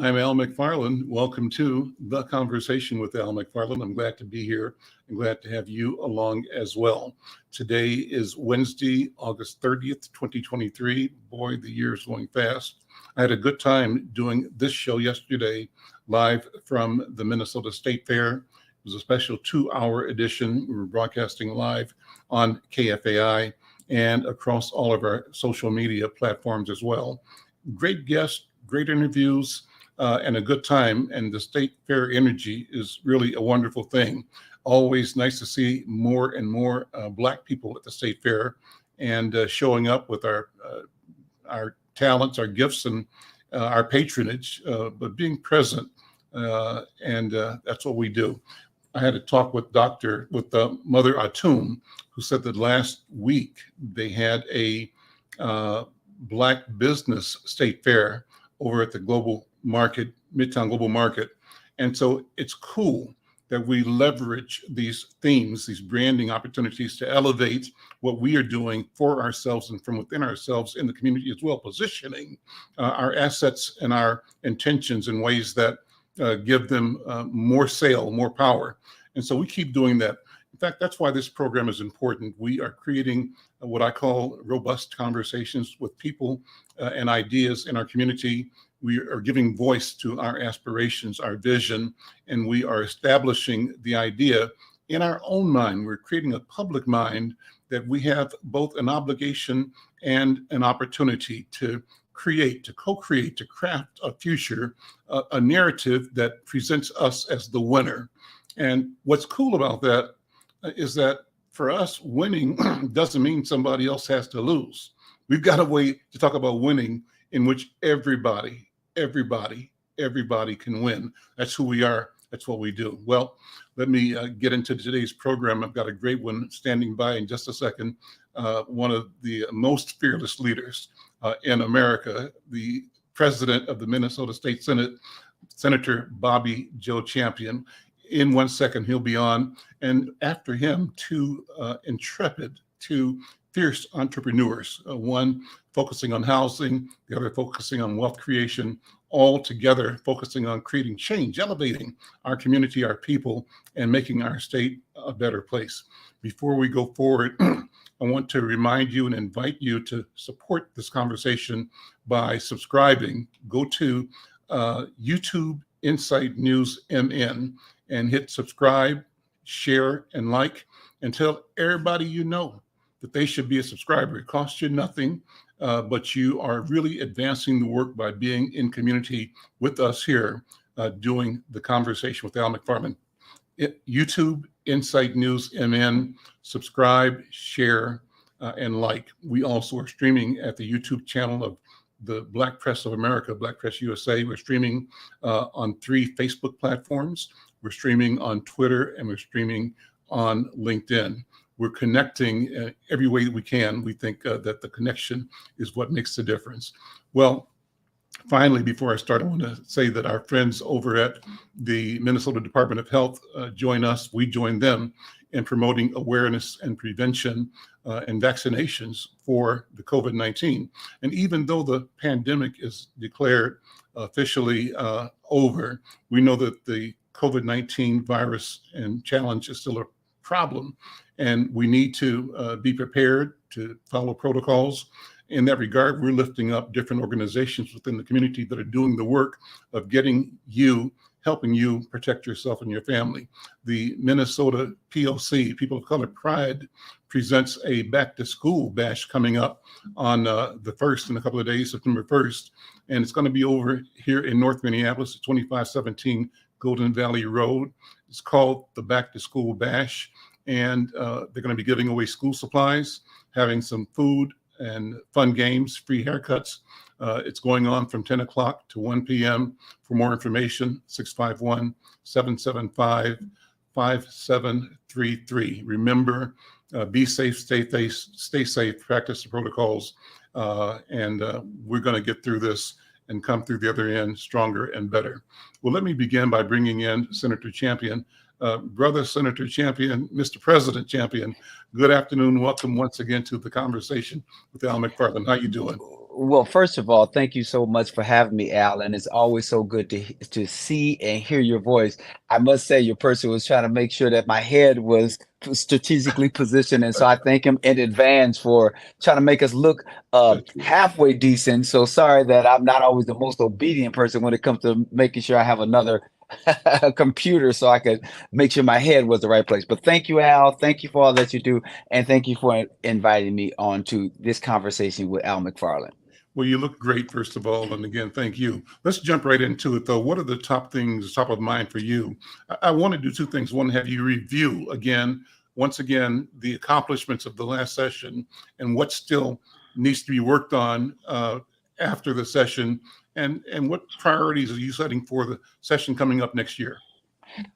I'm Al McFarlane. Welcome to The Conversation with Al McFarlane. I'm glad to be here and glad to have you along as well. Today is Wednesday, August 30th, 2023. Boy, the year is going fast. I had a good time doing this show yesterday, live from the Minnesota State Fair. It was a special 2-hour edition. We were broadcasting live on KFAI and across all of our social media platforms as well. Great guests, great interviews, and a good time. And the State Fair energy is really a wonderful thing. Always nice to see more and more Black people at the State Fair and showing up with our talents, our gifts, and our patronage, but being present. And that's what we do. I had a talk with Mother Atum, who said that last week they had a Black business State Fair over at the Midtown Global Market. And so it's cool that we leverage these themes, these branding opportunities to elevate what we are doing for ourselves and from within ourselves in the community as well, positioning our assets and our intentions in ways that give them more sale, more power. And so we keep doing that. In fact, that's why this program is important. We are creating what I call robust conversations with people and ideas in our community. We are giving voice to our aspirations, our vision, and we are establishing the idea in our own mind. We're creating a public mind that we have both an obligation and an opportunity to create, to co-create, to craft a future, a narrative that presents us as the winner. And what's cool about that is that for us, winning doesn't mean somebody else has to lose. We've got a way to talk about winning in which everybody can win. That's who we are. That's what we do. Well, let me get into today's program. I've got a great one standing by in just a second. One of the most fearless leaders in America, the president of the Minnesota State Senate, Senator Bobby Joe Champion. In 1 second, he'll be on. And after him, two fierce entrepreneurs, one focusing on housing, the other focusing on wealth creation, all together focusing on creating change, elevating our community, our people, and making our state a better place. Before we go forward, I want to remind you and invite you to support this conversation by subscribing. Go to YouTube Insight News MN and hit subscribe, share, and like, and tell everybody you know that they should be a subscriber. It costs you nothing, but you are really advancing the work by being in community with us here, doing the conversation with Al McFarlane. YouTube Insight News MN, subscribe, share, and like. We also are streaming at the YouTube channel of the Black Press of America, Black Press USA. We're streaming on 3 Facebook platforms. We're streaming on Twitter, and we're streaming on LinkedIn. We're connecting every way we can. We think that the connection is what makes the difference. Well, finally, before I start, I want to say that our friends over at the Minnesota Department of Health join us. We join them in promoting awareness and prevention and vaccinations for the COVID-19. And even though the pandemic is declared officially over, we know that the COVID-19 virus and challenge is still a problem. And we need to be prepared to follow protocols. In that regard, we're lifting up different organizations within the community that are doing the work of helping you protect yourself and your family. The Minnesota POC, People of Color Pride, presents a back to school bash coming up on the 1st in a couple of days, September 1st. And it's going to be over here in North Minneapolis at 2517 Golden Valley Road. It's called the Back to School Bash. And they're going to be giving away school supplies, having some food and fun games, free haircuts. It's going on from 10 o'clock to 1 p.m. For more information, 651-775-5733. Remember, be safe, stay safe, practice the protocols, and we're going to get through this and come through the other end stronger and better. Well, let me begin by bringing in Senator Champion. Brother Senator Champion, Mr. President Champion, good afternoon. Welcome once again to the conversation with Al McFarlane. How you doing? Well, first of all, thank you so much for having me, Al, and it's always so good to see and hear your voice. I must say, your person was trying to make sure that my head was strategically positioned, and so I thank him in advance for trying to make us look That's good. halfway decent. So sorry that I'm not always the most obedient person when it comes to making sure I have another computer so I could make sure my head was the right place. But thank you, Al. Thank you for all that you do, and thank you for inviting me on to this conversation with Al McFarlane. Well, you look great, first of all. And again, thank you. Let's jump right into it, though. What are the top things top of mind for you? I want to do two things. One, have you review again, once again, the accomplishments of the last session and what still needs to be worked on after the session, and what priorities are you setting for the session coming up next year?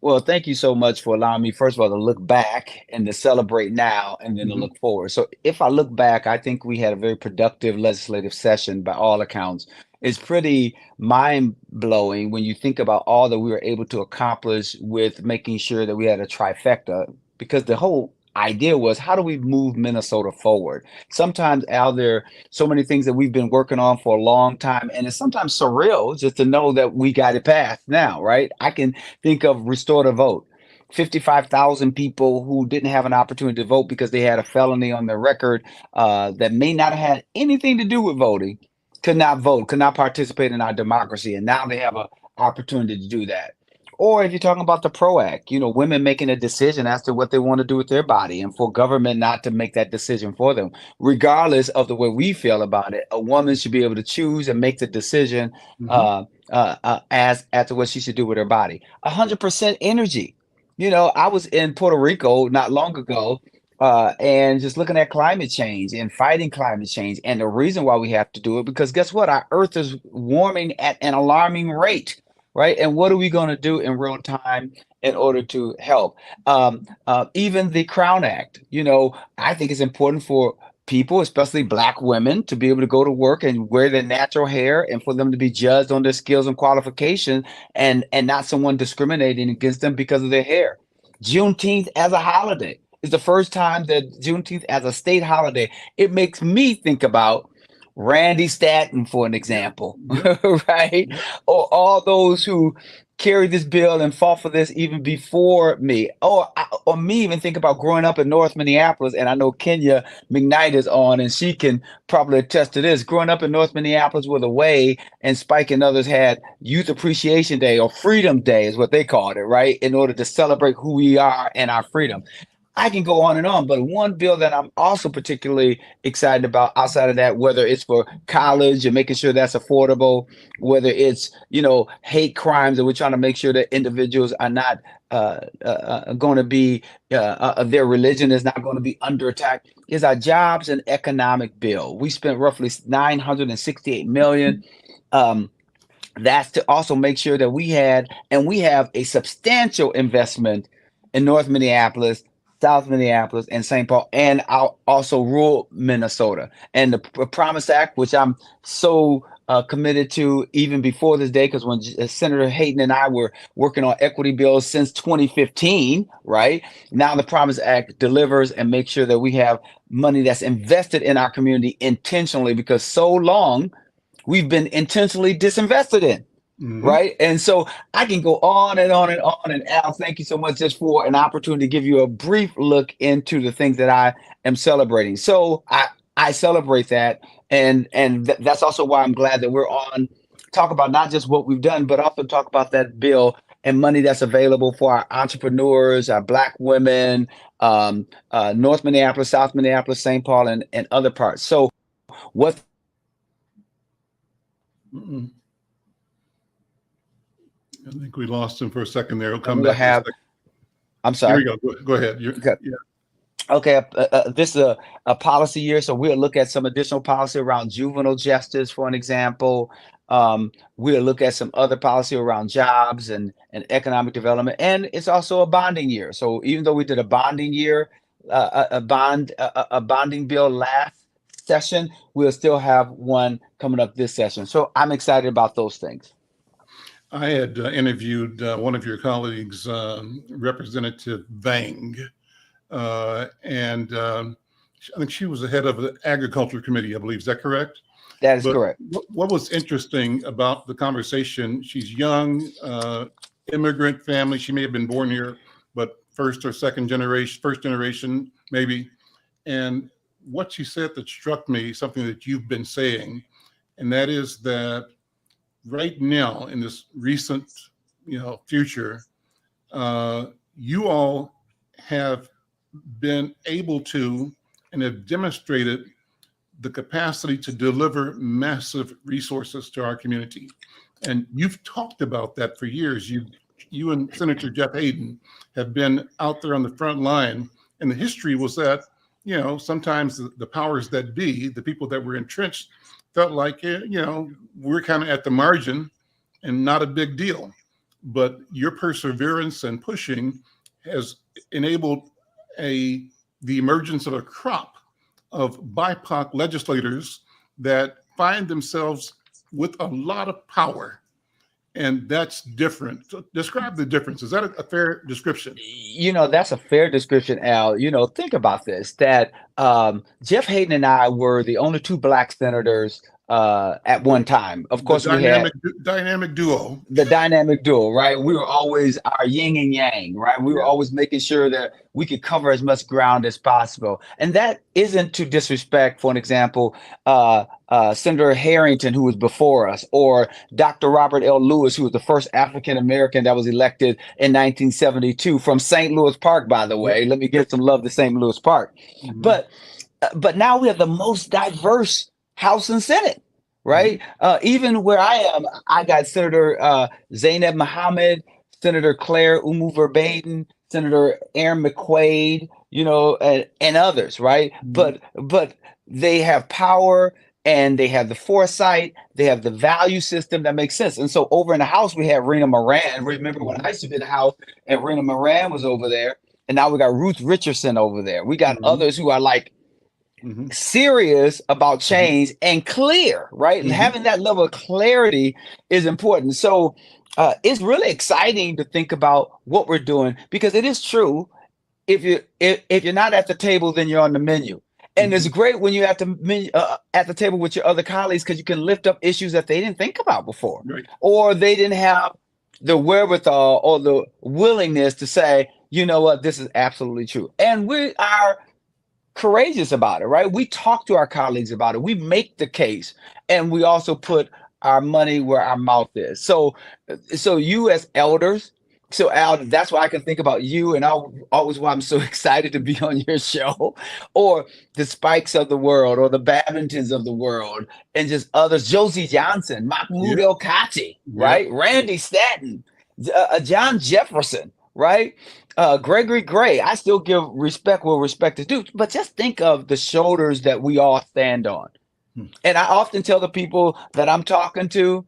Well, thank you so much for allowing me, first of all, to look back and to celebrate now and then to Hmm. look forward. So, if I look back, I think we had a very productive legislative session by all accounts. It's pretty mind blowing when you think about all that we were able to accomplish with making sure that we had a trifecta, because the whole idea was, how do we move Minnesota forward? Sometimes, Al, there are so many things that we've been working on for a long time, and it's sometimes surreal just to know that we got it passed now, right? I can think of Restore the Vote. 55,000 people who didn't have an opportunity to vote because they had a felony on their record that may not have had anything to do with voting, could not vote, could not participate in our democracy. And now they have an opportunity to do that. Or if you're talking about the PRO Act, women making a decision as to what they want to do with their body, and for government not to make that decision for them, regardless of the way we feel about it. A woman should be able to choose and make the decision Hmm. as to what she should do with her body. 100% energy. I was in Puerto Rico not long ago, and just looking at climate change and fighting climate change. And the reason why we have to do it, because guess what? Our Earth is warming at an alarming rate, right? And what are we going to do in real time in order to help? Even the Crown Act, I think it's important for people, especially Black women, to be able to go to work and wear their natural hair, and for them to be judged on their skills and qualifications, and not someone discriminating against them because of their hair. Juneteenth as a holiday is the first time that Juneteenth as a state holiday. It makes me think about Randy Stanton, for an Yeah. example, Yep. right? Yep. Or all those who carried this bill and fought for this even before me. Or me even think about growing up in North Minneapolis, and I know Kenya McKnight is on, and she can probably attest to this. Growing up in North Minneapolis, where the Way and Spike and others had Youth Appreciation Day, or Freedom Day is what they called it, right? In order to celebrate who we are and our freedom. I can go on and on, but one bill that I'm also particularly excited about outside of that, whether it's for college and making sure that's affordable, whether it's, hate crimes, and we're trying to make sure that individuals are not going to be, their religion is not going to be under attack, is our jobs and economic bill. We spent roughly 968 million. Um, that's to also make sure that we have a substantial investment in North Minneapolis, South Minneapolis, and St. Paul, and also rural Minnesota. And the Promise Act, which I'm so committed to even before this day, because when Senator Hayden and I were working on equity bills since 2015, right? Now the Promise Act delivers and makes sure that we have money that's invested in our community intentionally, because so long we've been intentionally disinvested in. Hmm. Right. And so I can go on and on and on. And Al, thank you so much just for an opportunity to give you a brief look into the things that I am celebrating. So I celebrate that. And that's also why I'm glad that we're on talk about not just what we've done, but also talk about that bill and money that's available for our entrepreneurs, our Black women, North Minneapolis, South Minneapolis, St. Paul, and other parts. So what Mm-mm. I think we lost him for a second there. He'll and come we'll back in a have, second. I'm Here we sorry. go. Go ahead. Okay. Yeah. Okay, this is a policy year, so we'll look at some additional policy around juvenile justice, for an example. We'll look at some other policy around jobs and economic development, and it's also a bonding year. So even though we did a bonding year, a bonding bill last session, we'll still have one coming up this session. So I'm excited about those things. I had interviewed one of your colleagues, Representative Vang, and I think she was the head of the Agriculture Committee, I believe. Is that correct? That is But correct. what was interesting about the conversation, she's young, immigrant family. She may have been born here, but first generation, maybe. And what she said that struck me, something that you've been saying, and that is that right now in this recent, future, you all have been able to and have demonstrated the capacity to deliver massive resources to our community. And you've talked about that for years. You and Senator Jeff Hayden have been out there on the front line. And the history was that, sometimes the powers that be, the people that were entrenched, felt like, we're kind of at the margin and not a big deal. But your perseverance and pushing has enabled the emergence of a crop of BIPOC legislators that find themselves with a lot of power. And that's different. So describe the difference. Is that a fair description? That's a fair description, Al. Think about this, that Jeff Hayden and I were the only two Black senators at one time. Of course, we had dynamic duo. The dynamic duo, right? We were always our yin and yang, right? We were always making sure that we could cover as much ground as possible. And that isn't to disrespect, for an example, Senator Harrington, who was before us, or Dr. Robert L. Lewis, who was the first African-American that was elected in 1972 from St. Louis Park, by the way. Let me give some love to St. Louis Park. Mm-hmm. But now we have the most diverse House and Senate, right? Even where I am, I got Senator Zainab Mohammed, Senator Claire Umu-Verbaden, Senator Aaron McQuaid, and others, right? Mm-hmm. But they have power and they have the foresight, they have the value system that makes sense. And so over in the House, we have Rena Moran. Remember when I used to be in the House and Rena Moran was over there, and now we got Ruth Richardson over there. We got others who are like, serious about change and clear, right? And having that level of clarity is important. So it's really exciting to think about what we're doing, because it is true. If you're not at the table, then you're on the menu. And it's great when you're at the table with your other colleagues, because you can lift up issues that they didn't think about before, right? Or they didn't have the wherewithal or the willingness to say, you know what, this is absolutely true. And we are courageous about it, right? We talk to our colleagues about it. We make the case, and we also put our money where our mouth is. So you as elders, so Al, that's why I can think about you, and always why I'm so excited to be on your show, or the Spikes of the world, or the Babingtons of the world, and just others, Josie Johnson, Mahmoud El-Kati, right? Randy Stanton, John Jefferson, right? Gregory Gray. I still give respect where respect is due, but just think of the shoulders that we all stand on. And I often tell the people that I'm talking to,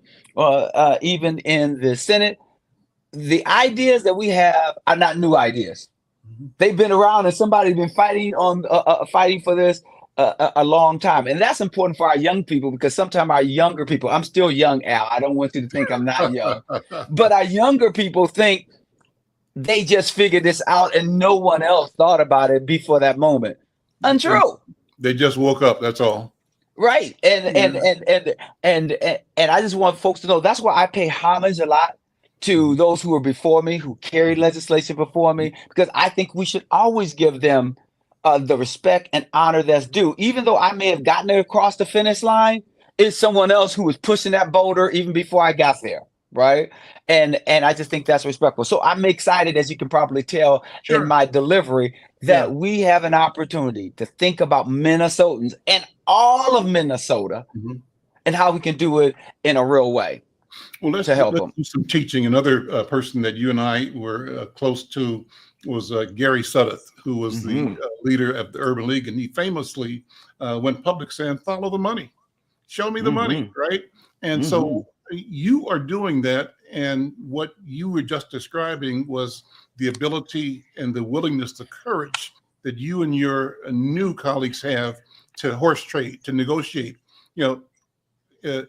even in the Senate, the ideas that we have are not new ideas. They've been around, and somebody's been fighting for this a long time. And that's important for our young people, because sometimes our younger people, I'm still young, Al. I don't want you to think I'm not young, but our younger people think they just figured this out and no one else thought about it before that moment. Untrue. They just woke up. That's all. Right. And I just want folks to know, that's why I pay homage a lot to those who were before me, who carried legislation before me, because I think we should always give them the respect and honor that's due. Even though I may have gotten it across the finish line, it's someone else who was pushing that boulder even before I got there. Right. And I just think that's respectful. So I'm excited, as you can probably tell in my delivery, that we have an opportunity to think about Minnesotans and all of Minnesota and how we can do it in a real way. Well, let's do some teaching. Another person that you and I were close to was Gary Sudduth, who was the leader of the Urban League. And he famously went public saying, follow the money, show me the money. Right. And so you are doing that, and what you were just describing was the ability and the willingness, the courage that you and your new colleagues have to horse trade, to negotiate. If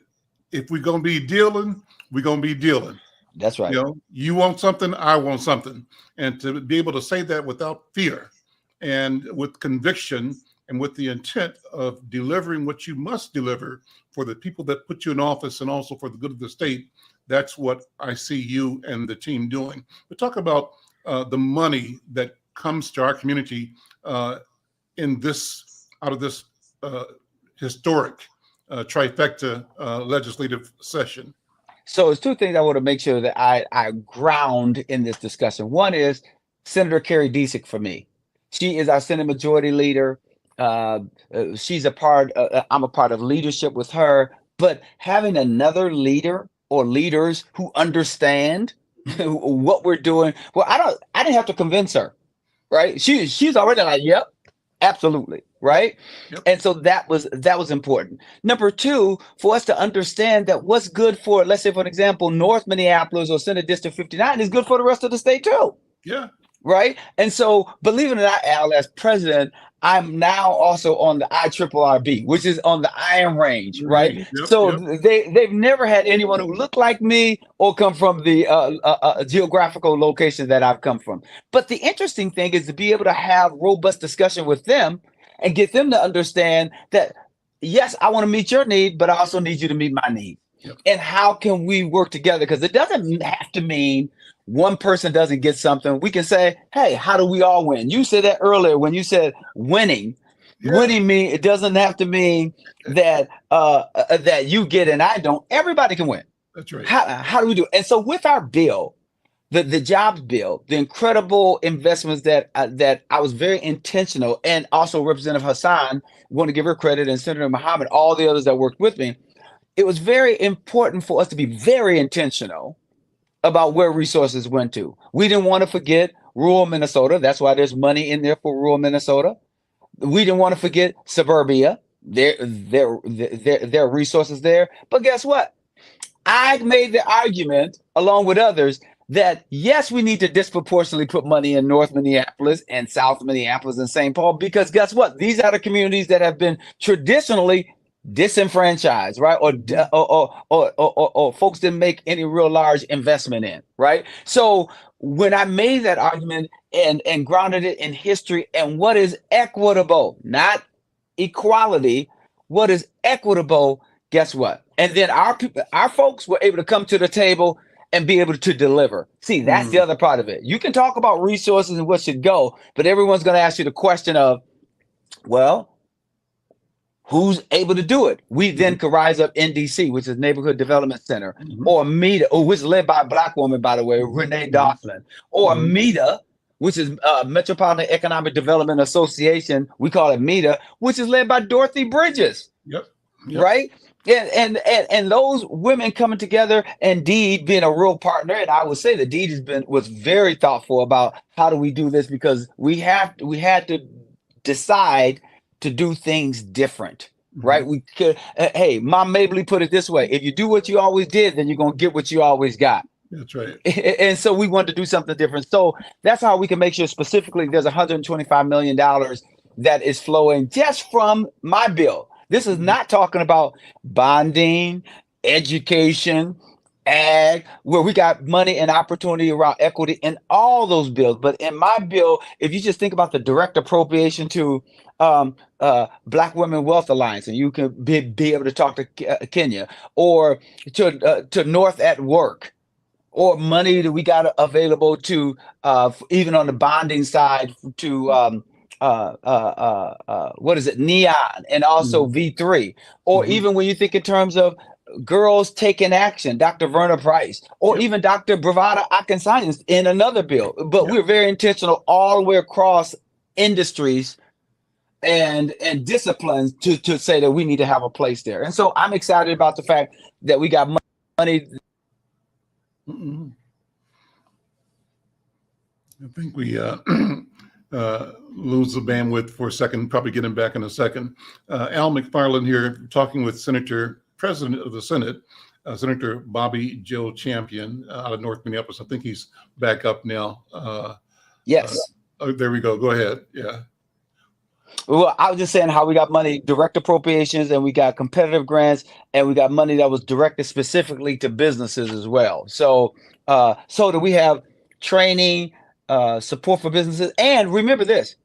we're going to be dealing, we're going to be dealing. That's right. You want something, I want something. And to be able to say that without fear and with conviction and with the intent of delivering what you must deliver for the people that put you in office and also for the good of the state. That's what I see you and the team doing. But talk about the money that comes to our community in this, out of this historic trifecta legislative session. So it's two things I want to make sure that I ground in this discussion. One is Senator Carrie Disick for me. She is our Senate Majority Leader. She's a part, I'm a part of leadership with her, but having another leader or leaders who understand what we're doing. Well, I didn't have to convince her, right? She's already like, yep, absolutely. Right. Yep. And so that was important. Number two, for us to understand that what's good for, let's say, for an example, North Minneapolis or Senate District 59 is good for the rest of the state too. Yeah. Right. And so, believe it or not, Al, as president, I'm now also on the IRRB, which is on the Iron Range, right? Yep, so yep. they've never had anyone who looked like me or come from the geographical location that I've come from. But the interesting thing is to be able to have robust discussion with them and get them to understand that, yes, I want to meet your need, but I also need you to meet my need. Yep. And how can we work together? Because it doesn't have to mean one person doesn't get something. We can say, hey, how do we all win? You said that earlier when you said winning. Yeah. Winning mean it doesn't have to mean that that you get and I don't. Everybody can win. That's right. How do we do it? And so with our bill, the jobs bill, the incredible investments that I was very intentional, and also Representative Hassan, want to give her credit, and Senator Muhammad, all the others that worked with me. It was very important for us to be very intentional about where resources went to. We didn't want to forget rural Minnesota. That's why there's money in there for rural Minnesota. We didn't want to forget suburbia. There are resources there. But guess what? I made the argument, along with others, that yes, we need to disproportionately put money in North Minneapolis and South Minneapolis and St. Paul, because guess what? These are the communities that have been traditionally disenfranchised, right? Or folks didn't make any real large investment in, right? So when I made that argument and grounded it in history and what is equitable, not equality, what is equitable, guess what? And then our folks were able to come to the table and be able to deliver. See, that's the other part of it. You can talk about resources and what should go, but everyone's going to ask you the question of, well, who's able to do it? We then could rise up NDC, which is Neighborhood Development Center, or MEDA, which is led by a Black woman, by the way, Renee Dawson, or MEDA, which is Metropolitan Economic Development Association. We call it MEDA, which is led by Dorothy Bridges. Yep. Right? And those women coming together, and Deed being a real partner, and I would say that Deed was very thoughtful about how do we do this, because we had to decide to do things different, right? We could, hey, Mom Mabley put it this way: if you do what you always did, then you're gonna get what you always got. That's right. And so we wanted to do something different. So that's how we can make sure specifically there's $125 million that is flowing just from my bill. This is not talking about bonding, education, ag, where we got money and opportunity around equity in all those bills. But in my bill, if you just think about the direct appropriation to Black Women Wealth Alliance, and you can be able to talk to Kenya, or to North at Work, or money that we got available to even on the bonding side to what is it, Neon, and also V3, or even when you think in terms of Girls Taking Action, Dr. Verna Price, or even Dr. Bravada Akinsanyas in another bill. But we're very intentional all the way across industries and disciplines to say that we need to have a place there. And so I'm excited about the fact that we got money. I think we lose the bandwidth for a second, probably get him back in a second. Al McFarlane here, talking with President of the Senate, Senator Bobby Joe Champion out of North Minneapolis. I think he's back up now. Yes. There we go. Go ahead. Yeah. Well, I was just saying how we got money, direct appropriations, and we got competitive grants, and we got money that was directed specifically to businesses as well. So that we have training, support for businesses. And remember this,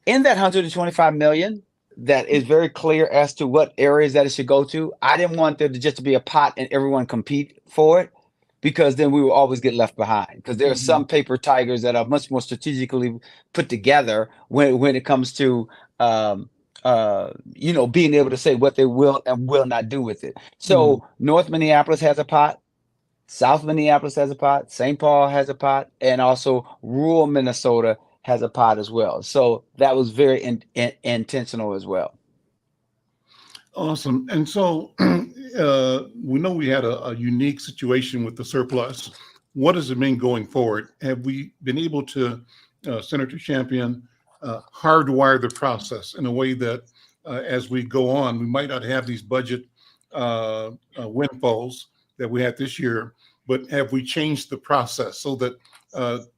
in that $125 million, that is very clear as to what areas that it should go to. I didn't want there to just be a pot and everyone compete for it, because then we will always get left behind. Because there are Mhm. some paper tigers that are much more strategically put together when it comes to being able to say what they will and will not do with it. Mhm. So North Minneapolis has a pot, South Minneapolis has a pot, St. Paul has a pot, and also rural Minnesota has a pot as well. So that was very intentional as well. Awesome. And so we know we had a unique situation with the surplus. What does it mean going forward? Have we been able to, Senator Champion, hardwire the process in a way that as we go on, we might not have these budget windfalls that we had this year, but have we changed the process so that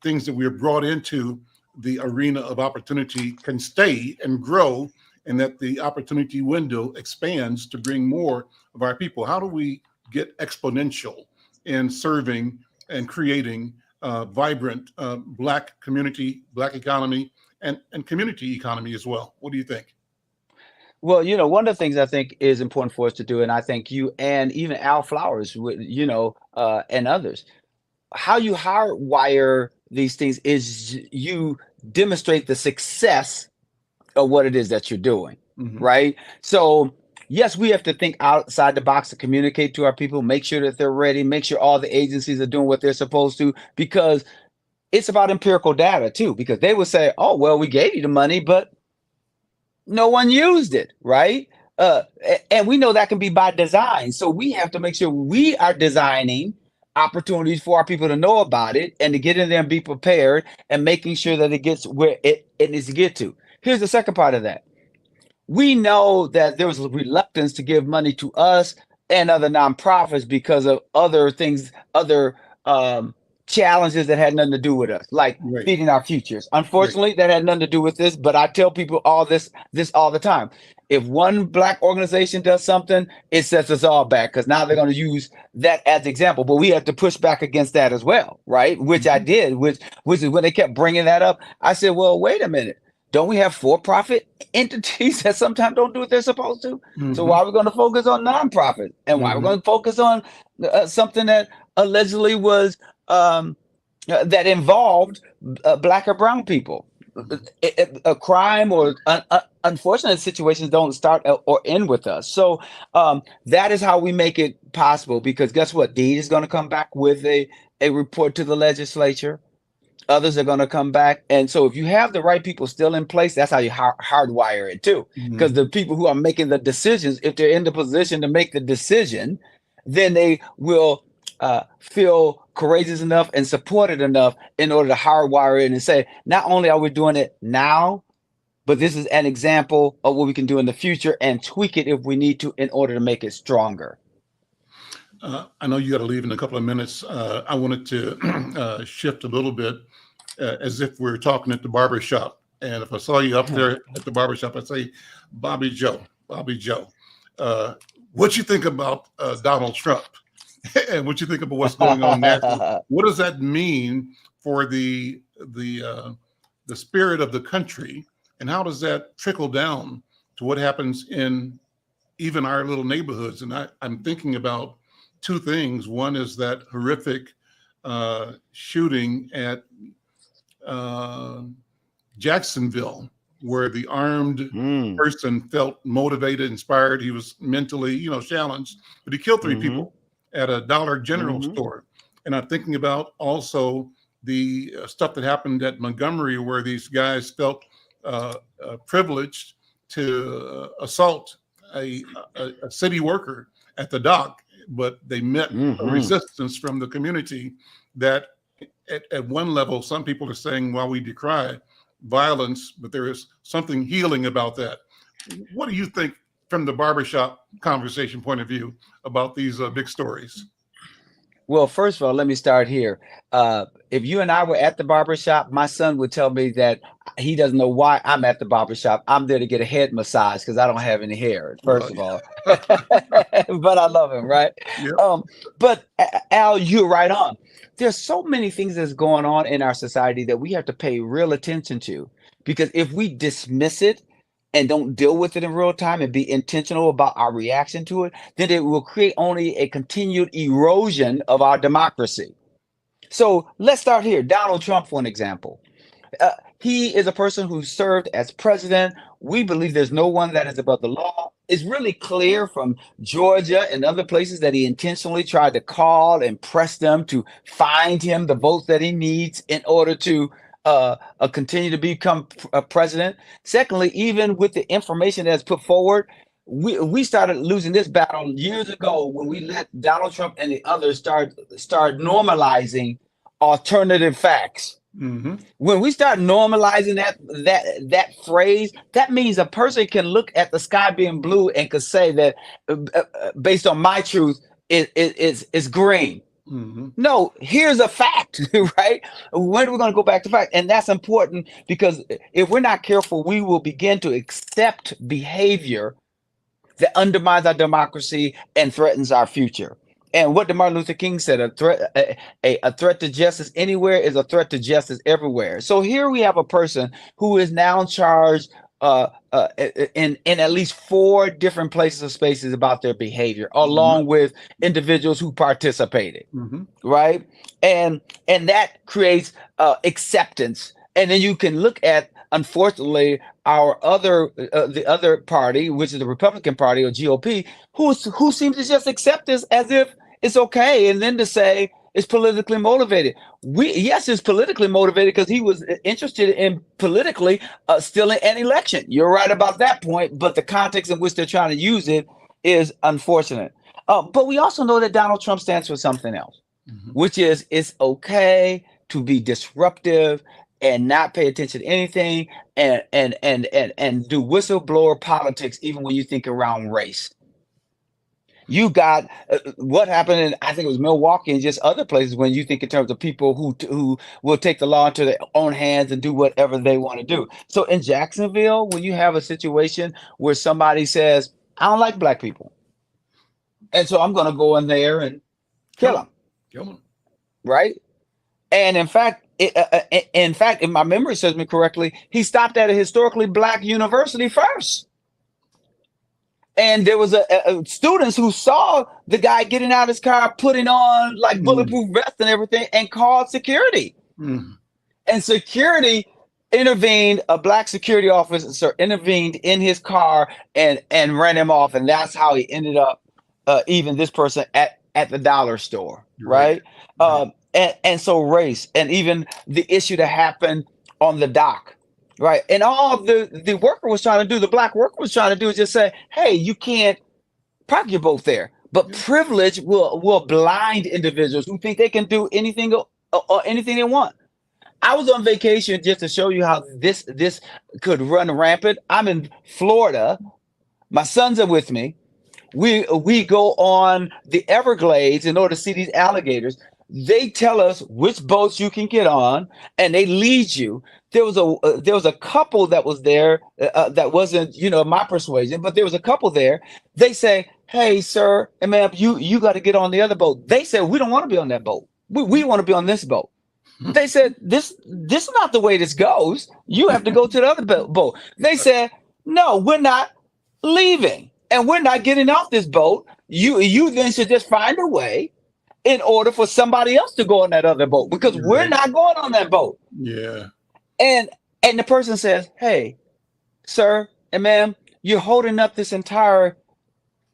things that we are brought into the arena of opportunity can stay and grow, and that the opportunity window expands to bring more of our people? How do we get exponential in serving and creating vibrant Black community, Black economy, and community economy as well? What do you think? Well, one of the things I think is important for us to do, and I think you and even Al Flowers, and others, how you hardwire these things is you demonstrate the success of what it is that you're doing, Hmm. right? So, yes, we have to think outside the box to communicate to our people, make sure that they're ready, make sure all the agencies are doing what they're supposed to, because it's about empirical data too, because they will say, oh, well, we gave you the money, but no one used it, right? And we know that can be by design. So we have to make sure we are designing opportunities for our people to know about it and to get in there and be prepared and making sure that it gets where it needs to get to. Here's the second part of that. We know that there was a reluctance to give money to us and other nonprofits because of other things, other challenges that had nothing to do with us, like Right, feeding our futures. right. Unfortunately, that had nothing to do with this. But I tell people this all the time. If one Black organization does something, it sets us all back, because now they're going to use that as the example. But we have to push back against that as well, right? Which I Mhm. did. Which is when they kept bringing that up. I said, well, wait a minute. Don't we have for-profit entities that sometimes don't do what they're supposed to? So Hmm. why are we going to focus on nonprofits, and why are we Hmm. going to focus on something that allegedly was that involved Black or brown people? A crime or unfortunate situations don't start or end with us. So that is how we make it possible. Because guess what? Deed is going to come back with a report to the legislature. Others are going to come back. And so if you have the right people still in place, that's how you hardwire it too. Because the Hmm. people who are making the decisions, if they're in the position to make the decision, then they will feel courageous enough and supported enough in order to hardwire it and say, not only are we doing it now, but this is an example of what we can do in the future and tweak it if we need to in order to make it stronger. I know you got to leave in a couple of minutes. I wanted to shift a little bit as if we're talking at the barber shop. And if I saw you up there at the barber shop, I'd say, Bobby Joe, Bobby Joe, uh, what you think about Donald Trump and what you think about what's going on nationally? What does that mean for the spirit of the country, and how does that trickle down to what happens in even our little neighborhoods? And I'm thinking about two things. One is that horrific shooting at uh, Jacksonville, where the armed Mm, person felt motivated, inspired. He was mentally, challenged, but he killed three hmm people at a Dollar General hmm store. And I'm thinking about also the stuff that happened at Montgomery, where these guys felt privileged to assault a city worker at the dock, but they met a hmm resistance from the community that at one level, some people are saying, while we decry violence, but there is something healing about that. What do you think from the barbershop conversation point of view about these big stories? Well, first of all, let me start here. If you and I were at the barber shop, my son would tell me that he doesn't know why I'm at the barber shop. I'm there to get a head massage because I don't have any hair, first Well, of all. But I love him, right? yeah. Um, but Al, you're right on. There's so many things that's going on in our society that we have to pay real attention to, because if we dismiss it and don't deal with it in real time and be intentional about our reaction to it, then it will create only a continued erosion of our democracy. So let's start here. Donald Trump, for an example. He is a person who served as president. We believe there's no one that is above the law. It's really clear from Georgia and other places that he intentionally tried to call and press them to find him the votes that he needs in order to continue to become president. Secondly, even with the information that's put forward, we started losing this battle years ago when we let Donald Trump and the others start normalizing alternative facts. Mm-hmm. When we start normalizing that phrase, that means a person can look at the sky being blue and could say that based on my truth, it's green. Mm-hmm. No, here's a fact, right? When are we going to go back to fact? And that's important because if we're not careful, we will begin to accept behavior that undermines our democracy and threatens our future. And what did Martin Luther King said, a threat to justice anywhere is a threat to justice everywhere. So here we have a person who is now charged in at least 4 different places or spaces about their behavior, along with individuals who participated, right? And that creates acceptance. And then you can look at, unfortunately, the other party, which is the Republican Party or GOP, who seems to just accept this as if it's okay, and then to say it's politically motivated. Yes, it's politically motivated because he was interested in politically stealing an election. You're right about that point, but the context in which they're trying to use it is unfortunate. But we also know that Donald Trump stands for something else, which is it's okay to be disruptive and not pay attention to anything and do whistleblower politics even when you think around race. You got what happened in, I think it was Milwaukee and just other places, when you think in terms of people who will take the law into their own hands and do whatever they want to do. So in Jacksonville, when you have a situation where somebody says, I don't like black people, and so I'm going to go in there and kill them. Right? And in fact, if my memory serves me correctly, he stopped at a historically black university first. And there was students who saw the guy getting out of his car, putting on like bulletproof vest and everything, and called security. And security intervened. A black security officer intervened in his car and ran him off. And that's how he ended up, even this person at the dollar store, right? And so race, and even the issue that happened on the dock. Right. And all the worker was trying to do, the black worker was trying to do is just say, hey, you can't park your boat there. But privilege will blind individuals who think they can do anything or anything they want. I was on vacation just to show you how this could run rampant. I'm in Florida. My sons are with me. We go on the Everglades in order to see these alligators. They tell us which boats you can get on, and they lead you. There was a couple that was there that wasn't, my persuasion, but there was a couple there. They say, hey, sir, and ma'am, you got to get on the other boat. They said, we don't want to be on that boat. We want to be on this boat. They said, this is not the way this goes. You have to go to the other boat. They said, no, we're not leaving, and we're not getting off this boat. You then should just find a way in order for somebody else to go on that other boat, because we're not going on that boat. Yeah. And the person says, hey, sir and ma'am, you're holding up this entire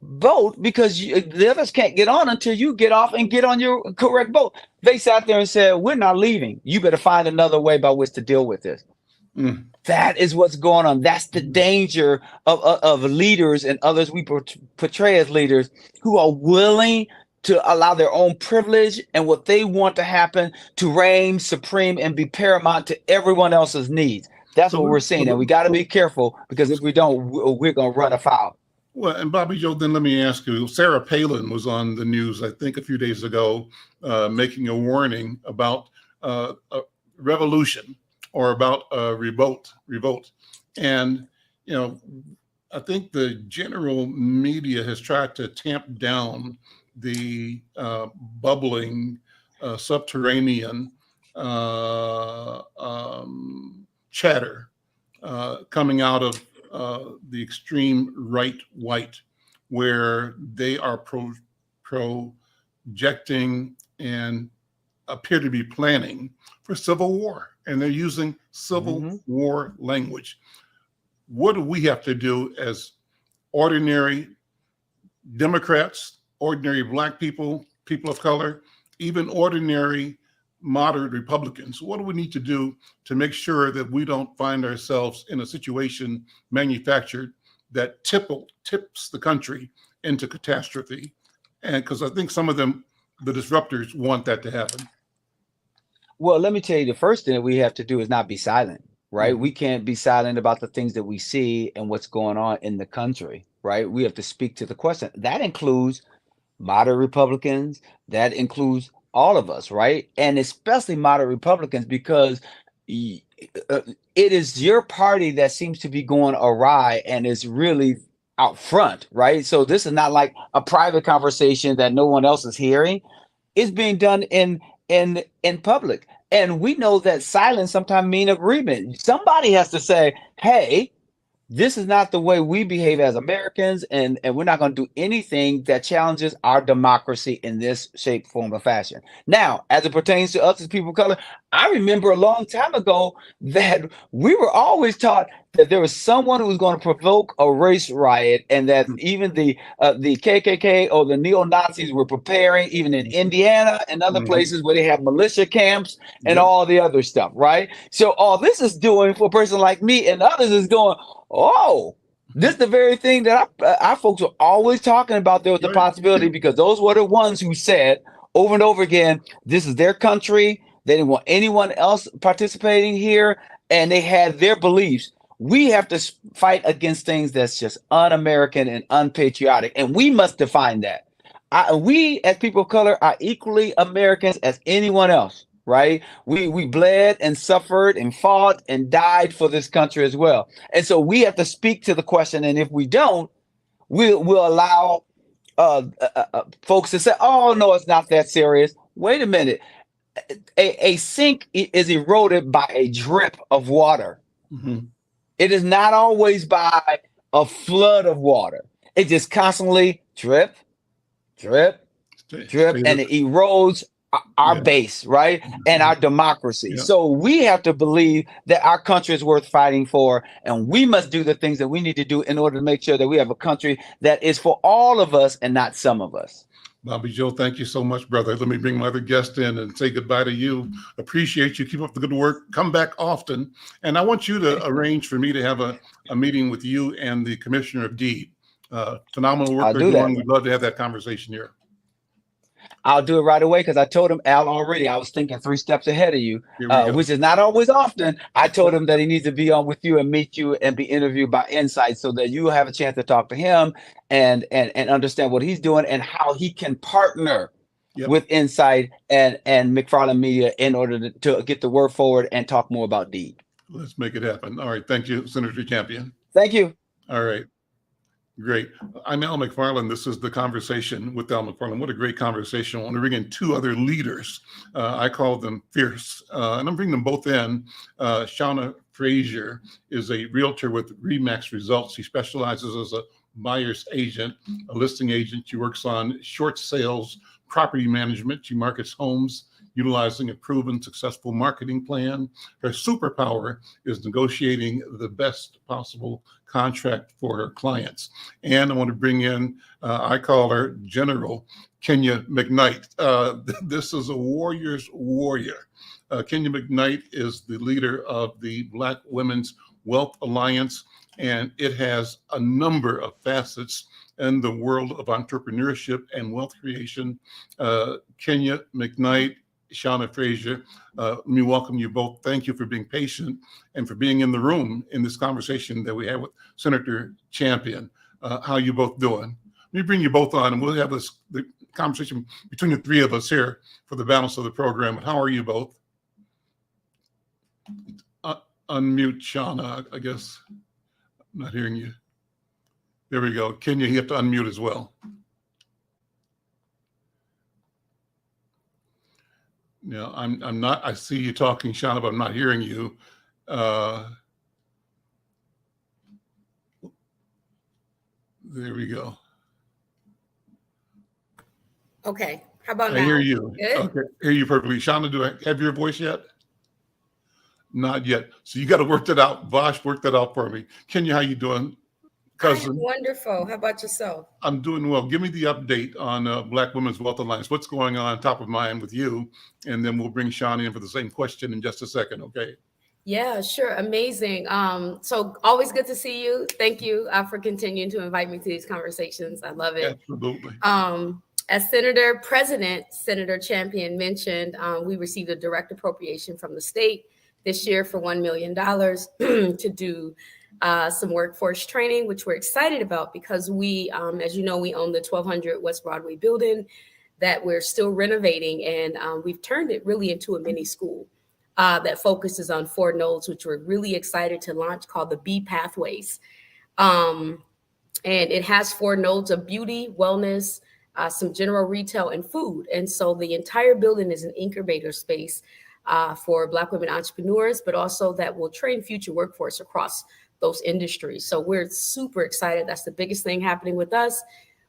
boat because the others can't get on until you get off and get on your correct boat. They sat there and said, we're not leaving. You better find another way by which to deal with this. That is what's going on. That's the danger of leaders and others we portray as leaders who are willing to allow their own privilege and what they want to happen to reign supreme and be paramount to everyone else's needs. That's what we're seeing. And we got to be careful, because if we don't, we're going to run afoul. Well, and Bobby Joe, then let me ask you, Sarah Palin was on the news, I think a few days ago, making a warning about a revolution or about a revolt. And, I think the general media has tried to tamp down the bubbling subterranean chatter coming out of the extreme right white, where they are projecting and appear to be planning for civil war, and they're using civil war language. What do we have to do as ordinary Democrats, ordinary Black people, people of color, even ordinary moderate Republicans? What do we need to do to make sure that we don't find ourselves in a situation manufactured that tips the country into catastrophe? And because I think some of them, the disruptors, want that to happen. Well, let me tell you, the first thing that we have to do is not be silent, right? We can't be silent about the things that we see and what's going on in the country, right? We have to speak to the question. That includes moderate Republicans, that includes all of us, right? And especially moderate Republicans, because it is your party that seems to be going awry and is really out front, right? So this is not like a private conversation that no one else is hearing. It's being done in public. And we know that silence sometimes means agreement. Somebody has to say, hey, this is not the way we behave as Americans, and we're not going to do anything that challenges our democracy in this shape, form, or fashion. Now, as it pertains to us as people of color, I remember a long time ago that we were always taught that there was someone who was going to provoke a race riot, and that even the KKK or the neo-Nazis were preparing, even in Indiana and other places where they have militia camps and all the other stuff, right? So all this is doing for a person like me and others is going, oh, this is the very thing that our folks are always talking about. There was the possibility, because those were the ones who said over and over again, this is their country. They didn't want anyone else participating here, and they had their beliefs. We have to fight against things that's just un-American and unpatriotic, and we must define that. We, as people of color, are equally Americans as anyone else, right? We bled and suffered and fought and died for this country as well. And so we have to speak to the question, and if we don't, we'll allow folks to say, oh, no, it's not that serious. Wait a minute. A sink is eroded by a drip of water. It is not always by a flood of water. It just constantly drip, drip, drip, and it erodes our base, right? And our democracy. So we have to believe that our country is worth fighting for, and we must do the things that we need to do in order to make sure that we have a country that is for all of us and not some of us. Bobby Joe, thank you so much, brother. Let me bring my other guest in and say goodbye to you. Appreciate you. Keep up the good work. Come back often. And I want you to arrange for me to have a meeting with you and the Commissioner of Deed. Phenomenal work they're doing. We'd love to have that conversation here. I'll do it right away, because I told him, Al, already I was thinking 3 steps ahead of you, which is not always often. I told him that he needs to be on with you and meet you and be interviewed by Insight, so that you have a chance to talk to him and understand what he's doing and how he can partner with Insight and McFarlane Media in order to get the word forward and talk more about Deed. Let's make it happen. All right. Thank you, Senator Champion. Thank you. All right. Great. I'm Al McFarlane. This is The Conversation with Al McFarlane. What a great conversation. I want to bring in 2 other leaders. I call them fierce, and I'm bringing them both in. Shawna Frazier is a realtor with Remax Results. She specializes as a buyer's agent, a listing agent. She works on short sales, property management. She markets homes utilizing a proven successful marketing plan. Her superpower is negotiating the best possible contract for her clients. And I want to bring in, I call her General Kenya McKnight. This is a warrior's warrior. Kenya McKnight is the leader of the Black Women's Wealth Alliance, and it has a number of facets in the world of entrepreneurship and wealth creation. Kenya McKnight, Shawna Frazier, let me welcome you both. Thank you for being patient and for being in the room in this conversation that we had with Senator Champion. How you both doing? Let me bring you both on, and we'll have the conversation between the 3 of us here for the balance of the program. How are you both? Unmute Shawna, I guess. I'm not hearing you. There we go. Kenya, you have to unmute as well. No, I'm not. I see you talking, Shawna, but I'm not hearing you. There we go. Okay. How about I now? hear you. Good. Okay, hear you perfectly. Shawna, do I have your voice yet? Not yet. So you got to work that out. Bosh, work that out for me. Kenya, how you doing, I am cousin? wonderful. How about yourself? I'm doing well. Give me the update on Black Women's Wealth Alliance. What's going on top of mind with you? And then we'll bring Shawna in for the same question in just a second, okay? Yeah, sure. Amazing. So always good to see you. Thank you for continuing to invite me to these conversations. I love it. Absolutely. As Senator Champion mentioned, we received a direct appropriation from the state this year for $1 million to do some workforce training, which we're excited about because we, as you know, we own the 1200 West Broadway building that we're still renovating, and we've turned it really into a mini school that focuses on 4 nodes, which we're really excited to launch, called the B Pathways. And it has 4 nodes of beauty, wellness, some general retail, and food. And so the entire building is an incubator space for Black women entrepreneurs, but also that will train future workforce across those industries. So we're super excited. That's the biggest thing happening with us.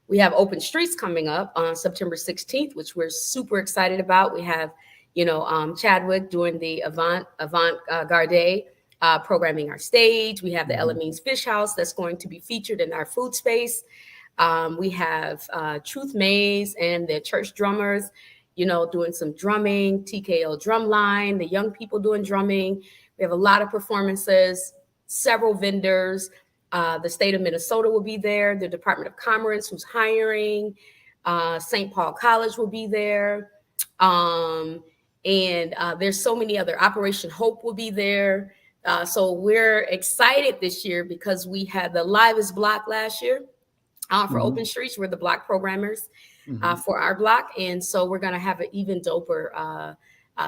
We have Open Streets coming up on September 16th, which we're super excited about. We have, Chadwick doing the avant-garde programming our stage. We have the Ella Means Fish House that's going to be featured in our food space. We have Truth Maze and the church drummers, doing some drumming, TKO Drumline, the young people doing drumming. We have a lot of performances, several vendors. The state of Minnesota will be there. The Department of Commerce, who's hiring. St. Paul College will be there. And there's so many other. Operation Hope will be there. So we're excited this year because we had the livest block last year for Open Streets. We're the block programmers for our block. And so we're going to have an even doper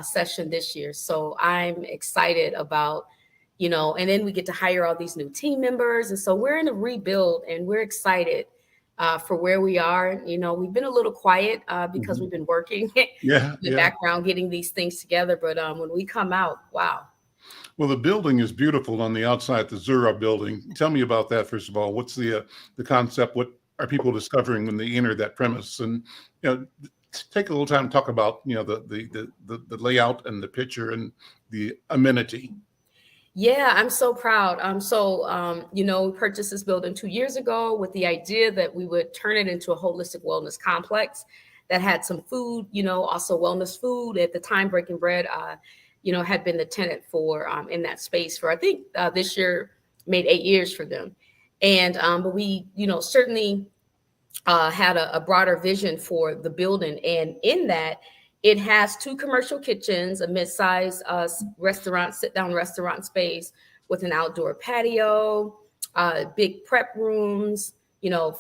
session this year. So I'm excited about, and then we get to hire all these new team members. And so we're in a rebuild and we're excited for where we are. We've been a little quiet because we've been working in the background, getting these things together. But when we come out, wow. Well, the building is beautiful on the outside, the Zura building. Tell me about that, first of all. What's the concept? What are people discovering when they enter that premise? And, take a little time to talk about, the layout and the picture and the amenity. Yeah, I'm so proud. We purchased this building 2 years ago with the idea that we would turn it into a holistic wellness complex that had some food, also wellness food. At the time, Breaking Bread, had been the tenant for in that space for, I think this year made 8 years for them. And but we, certainly had a broader vision for the building. And in that, it has 2 commercial kitchens, a mid-sized restaurant, sit-down restaurant space with an outdoor patio, big prep rooms,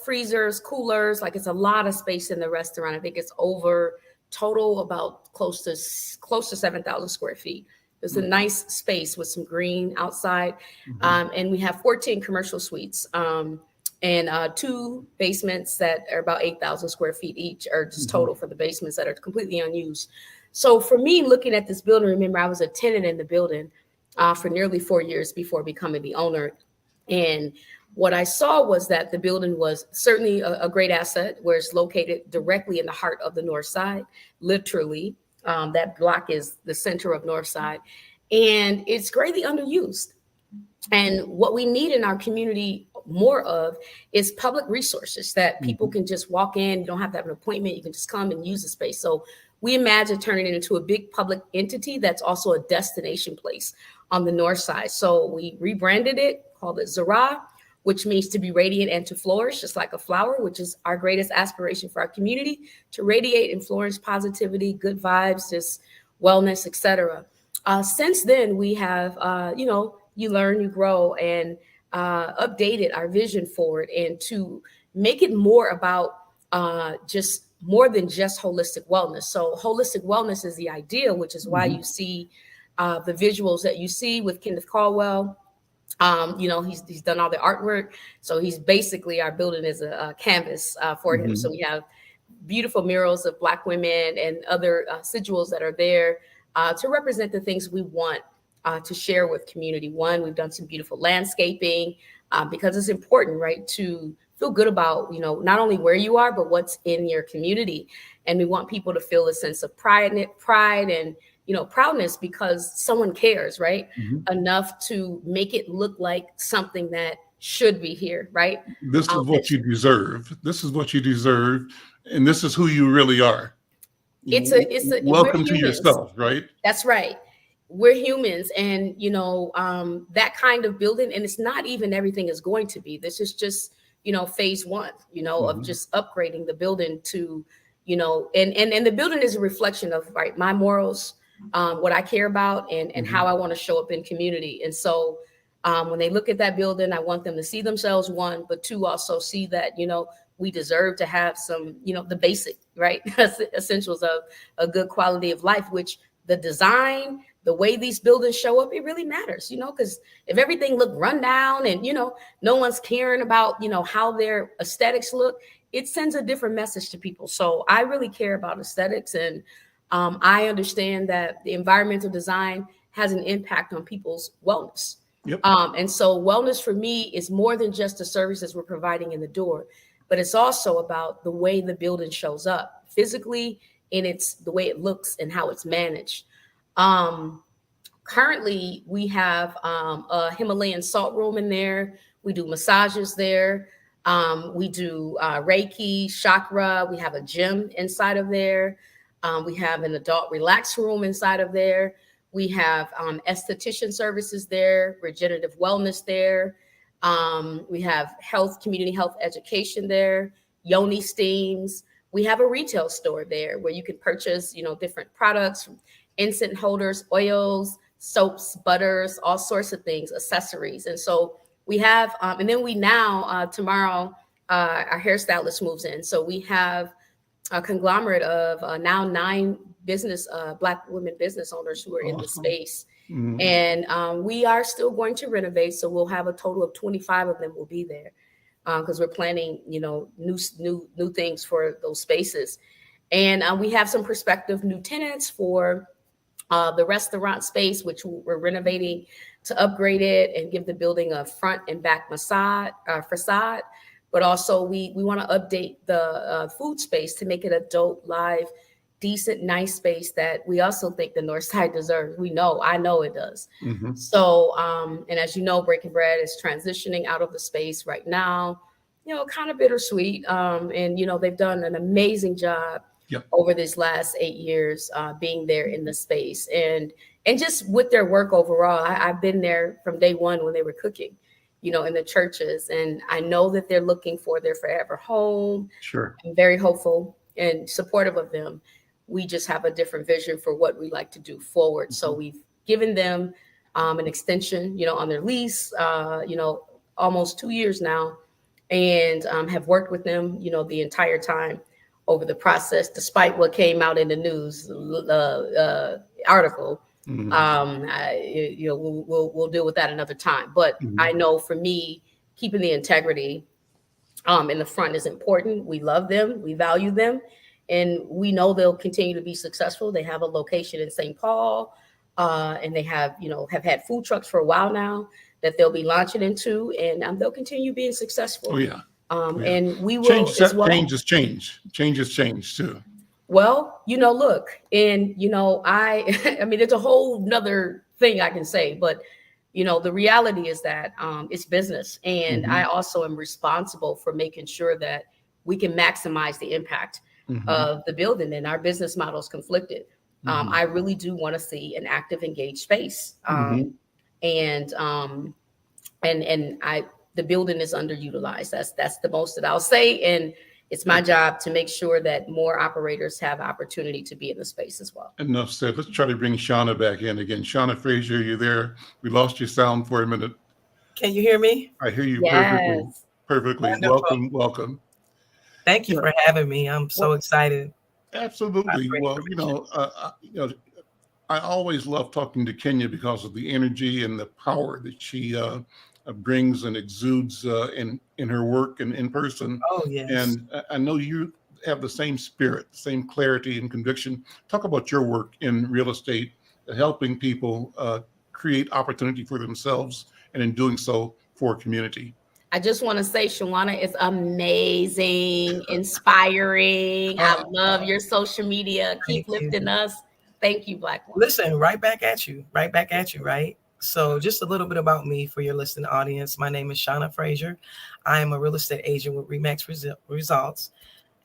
freezers, coolers. Like, it's a lot of space in the restaurant. I think it's over total about close to 7,000 square feet. It's a nice space with some green outside. And we have 14 commercial suites. And 2 basements that are about 8,000 square feet each, are just total for the basements that are completely unused. So for me, looking at this building, remember, I was a tenant in the building for nearly 4 years before becoming the owner. And what I saw was that the building was certainly a great asset, where it's located directly in the heart of the North Side. Literally, that block is the center of North Side, and it's greatly underused. And what we need in our community more of is public resources that people can just walk in. You don't have to have an appointment. You can just come and use the space. So we imagine turning it into a big public entity that's also a destination place on the North Side. So we rebranded it, called it Zara, which means to be radiant and to flourish, just like a flower, which is our greatest aspiration for our community, to radiate and flourish positivity, good vibes, just wellness, etc. Since then, we have, you learn, you grow, and updated our vision for it, and to make it more about just more than just holistic wellness. So holistic wellness is the idea, which is why you see the visuals that you see with Kenneth Caldwell. He's done all the artwork. So he's basically, our building is a canvas for him. So we have beautiful murals of Black women and other sigils that are there to represent the things we want to share with community. One, we've done some beautiful landscaping because it's important, right, to feel good about, not only where you are, but what's in your community. And we want people to feel a sense of pride and, proudness because someone cares, right? Enough to make it look like something that should be here, right? This is what you deserve. This is what you deserve. And this is who you really are. Welcome to yourself, right? That's right. We're humans, and that kind of building, and it's not even everything is going to be. This is just phase one, of just upgrading the building to, and the building is a reflection of my morals, what I care about, and how I want to show up in community. And so when they look at that building, I want them to see themselves, one, but two, also see that we deserve to have some, the basic, right, essentials of a good quality of life, which the design, the way these buildings show up, it really matters, because if everything looked run down and, no one's caring about, how their aesthetics look, it sends a different message to people. So I really care about aesthetics, and I understand that the environmental design has an impact on people's wellness. Yep. And so wellness for me is more than just the services we're providing in the door, but it's also about the way the building shows up physically, and it's the way it looks and how it's managed. Currently, we have a Himalayan salt room in there. We do massages there. We do Reiki, chakra. We have a gym inside of there. We have an adult relax room inside of there. We have esthetician services there, regenerative wellness there. We have community health education there, yoni steams. We have a retail store there where you can purchase, different products, incense holders, oils, soaps, butters, all sorts of things, accessories. And so we have, and then we now, tomorrow, our hairstylist moves in. So we have a conglomerate of now 9 Black women business owners who are in the space. And we are still going to renovate. So we'll have a total of 25 of them will be there because we're planning, new things for those spaces. And we have some prospective new tenants for the restaurant space, which we're renovating to upgrade it and give the building a front and back facade. But also we want to update the food space to make it a dope, live, decent, nice space that we also think the North Side deserves. I know it does. So, and as you know, Breaking Bread is transitioning out of the space right now, kind of bittersweet. And, they've done an amazing job over these last 8 years being there in the space. And just with their work overall, I've been there from day one when they were cooking, in the churches. And I know that they're looking for their forever home. Sure. I'm very hopeful and supportive of them. We just have a different vision for what we like to do forward. So we've given them an extension, on their lease, almost 2 years now, and have worked with them, the entire time over the process, despite what came out in the news article. We'll deal with that another time. But I know for me, keeping the integrity in the front is important. We love them. We value them. And we know they'll continue to be successful. They have a location in St. Paul, and they have had food trucks for a while now that they'll be launching into, and they'll continue being successful. Oh, yeah. And we will change as well. Change is change. Change is change too. Well, look, and I mean, it's a whole nother thing I can say, but the reality is that it's business, and I also am responsible for making sure that we can maximize the impact of the building, and our business model is conflicted. I really do want to see an active, engaged space, and the building is underutilized. That's the most that I'll say, and it's my job to make sure that more operators have opportunity to be in the space as well. Enough said. Let's try to bring Shawna back in again. Shawna Frazier, you there? We lost your sound for a minute. Can you hear me? I hear you Yes. perfectly. Wonderful. Welcome. Thank you for having me. I'm so excited. Absolutely. Well, I always love talking to Kenya because of the energy and the power that she brings and exudes in her work and in person. Oh, yes. And I know you have the same spirit, same clarity and conviction. Talk about your work in real estate, helping people create opportunity for themselves, and in doing so for a community. I just want to say Shawna is amazing, inspiring. I love your social media. Keep Thank you. lifting us. Thank you, Black woman. Listen, right back at you, right? So just a little bit about me for your listening audience. My name is Shawna Frazier. I am a real estate agent with Remax Results.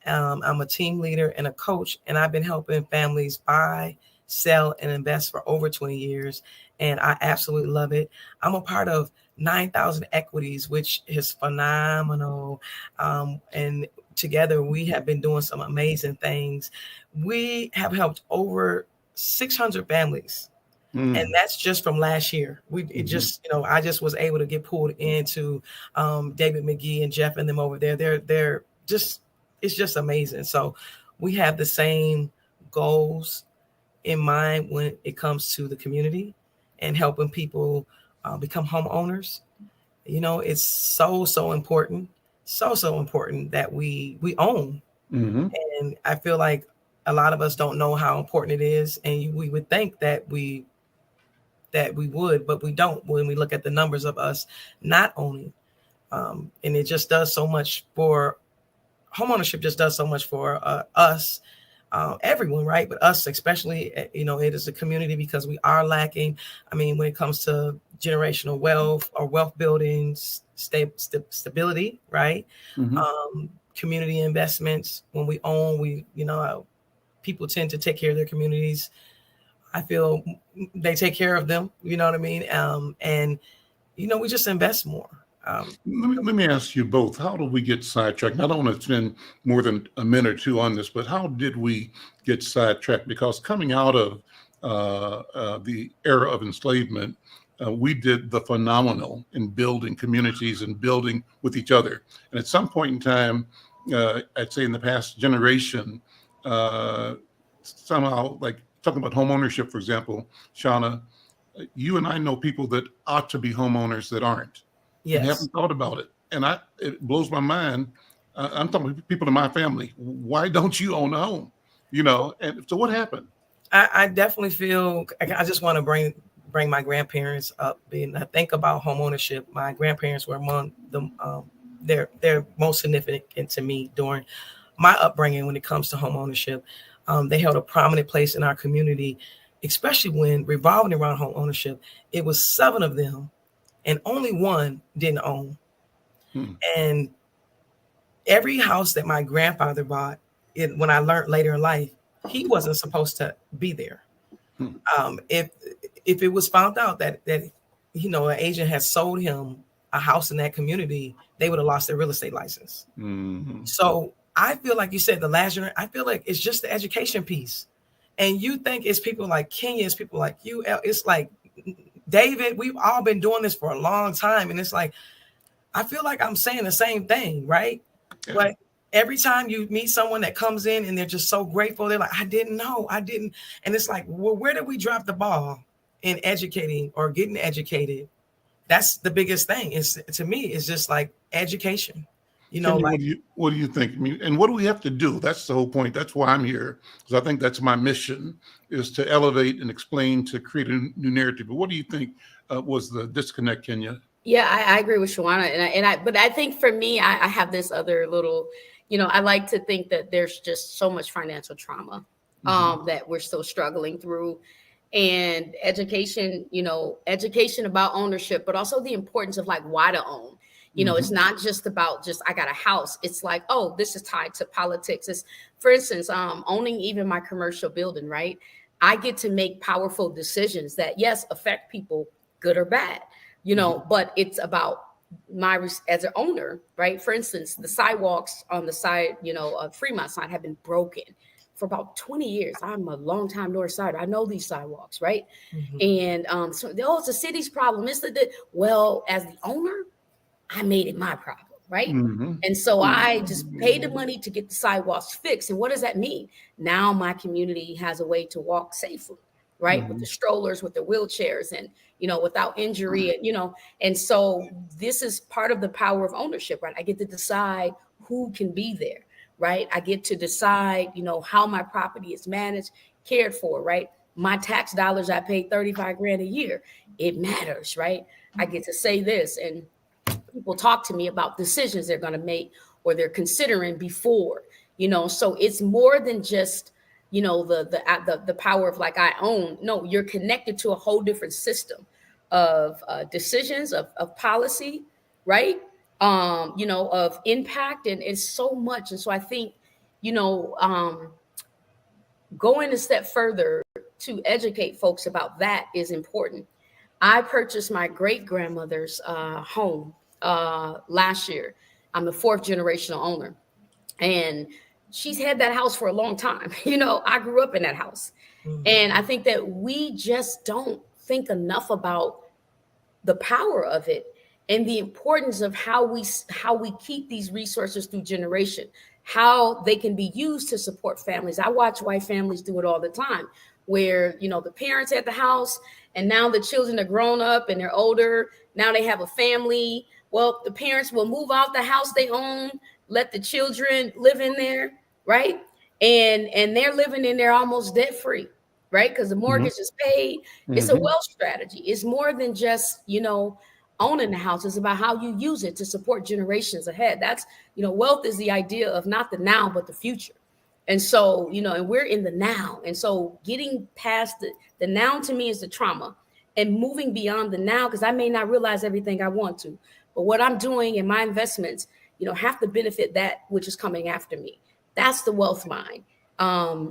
I'm a team leader and a coach, and I've been helping families buy, sell, and invest for over 20 years, and I absolutely love it. I'm a part of 9,000 Equities, which is phenomenal, and together we have been doing some amazing things. We have helped over 600 families. And that's just from last year. I just was able to get pulled into David McGee and Jeff and them over there. They're just, it's just amazing. So we have the same goals in mind when it comes to the community and helping people become homeowners. It's so important, so important that we own. And I feel like a lot of us don't know how important it is, and we would think that we would, but we don't when we look at the numbers of us not owning. And it just does so much for homeownership, just does so much for us, everyone, right? But us especially, it is a community because we are lacking. I mean, when it comes to generational wealth or wealth building, stability, right? Community investments. When we own, people tend to take care of their communities. I feel they take care of them, you know what I mean? And we just invest more. Let me ask you both, how did we get sidetracked? I don't want to spend more than a minute or two on this, but how did we get sidetracked? Because coming out of the era of enslavement, we did the phenomenal in building communities and building with each other. And at some point in time, I'd say in the past generation, somehow, like talking about home ownership, for example, Shawna, you and I know people that ought to be homeowners that aren't. Yes. And haven't thought about it. And it blows my mind. I'm talking about people in my family. Why don't you own a home? And so what happened? I definitely feel, I just want to bring my grandparents up. And I think about home ownership. My grandparents were among the, they're most significant to me during my upbringing when it comes to home ownership. They held a prominent place in our community, especially when revolving around home ownership. It was 7 of them, and only 1 didn't own. And every house that my grandfather bought, when I learned later in life, he wasn't supposed to be there. If it was found out that an agent had sold him a house in that community, they would have lost their real estate license. So I feel like you said the last year, I feel like it's just the education piece. And you think it's people like Kenya, it's people like you, it's like David, we've all been doing this for a long time. And it's like, I feel like I'm saying the same thing, right? Yeah. But every time you meet someone that comes in and they're just so grateful, they're like, I didn't know. And it's like, well, where did we drop the ball in educating or getting educated? That's the biggest thing. To me, it's just like education. Kenny, what do you think? I mean, and what do we have to do? That's the whole point. That's why I'm here, because I think that's my mission, is to elevate and explain, to create a new narrative. But what do you think was the disconnect, Kenya? Yeah, I agree with Shawna, but I think for me, I have this other little, I like to think that there's just so much financial trauma that we're still struggling through. And education about ownership, but also the importance of like why to own. It's not just about I got a house. It's like, oh, this is tied to politics. It's, for instance, owning even my commercial building, right? I get to make powerful decisions that, yes, affect people, good or bad, but it's about as an owner, right? For instance, the sidewalks on the side, of Fremont side have been broken for about 20 years. I'm a long time North Sider. I know these sidewalks, right? And so it's the city's problem. It's well, as the owner, I made it my problem, right? And so I just paid the money to get the sidewalks fixed. And what does that mean? Now my community has a way to walk safely, right? With the strollers, with the wheelchairs, and, without injury, and so this is part of the power of ownership, right? I get to decide who can be there, right? I get to decide, how my property is managed, cared for, right? My tax dollars, I pay $35,000 a year. It matters, right? I get to say this. And people talk to me about decisions they're going to make or they're considering before, so it's more than just, the power of like I own. No, you're connected to a whole different system of decisions, of policy, right? Of impact, and it's so much. And so I think, going a step further to educate folks about that is important. I purchased my great grandmother's home last year. I'm the fourth generational owner, and she's had that house for a long time. I grew up in that house. And I think that we just don't think enough about the power of it and the importance of how we keep these resources through generation, how they can be used to support families. I watch white families do it all the time, where, the parents at the house, and now the children are grown up and they're older. Now they have a family. Well, the parents will move out the house they own, let the children live in there, right? And they're living in there almost debt free, right? Because the mortgage is paid. It's a wealth strategy. It's more than just, owning the house. It's about how you use it to support generations ahead. That's, wealth is the idea of not the now, but the future. And so, and we're in the now. And so getting past the now to me is the trauma, and moving beyond the now, because I may not realize everything I want to, but what I'm doing in my investments, have to benefit that which is coming after me. That's the wealth mind.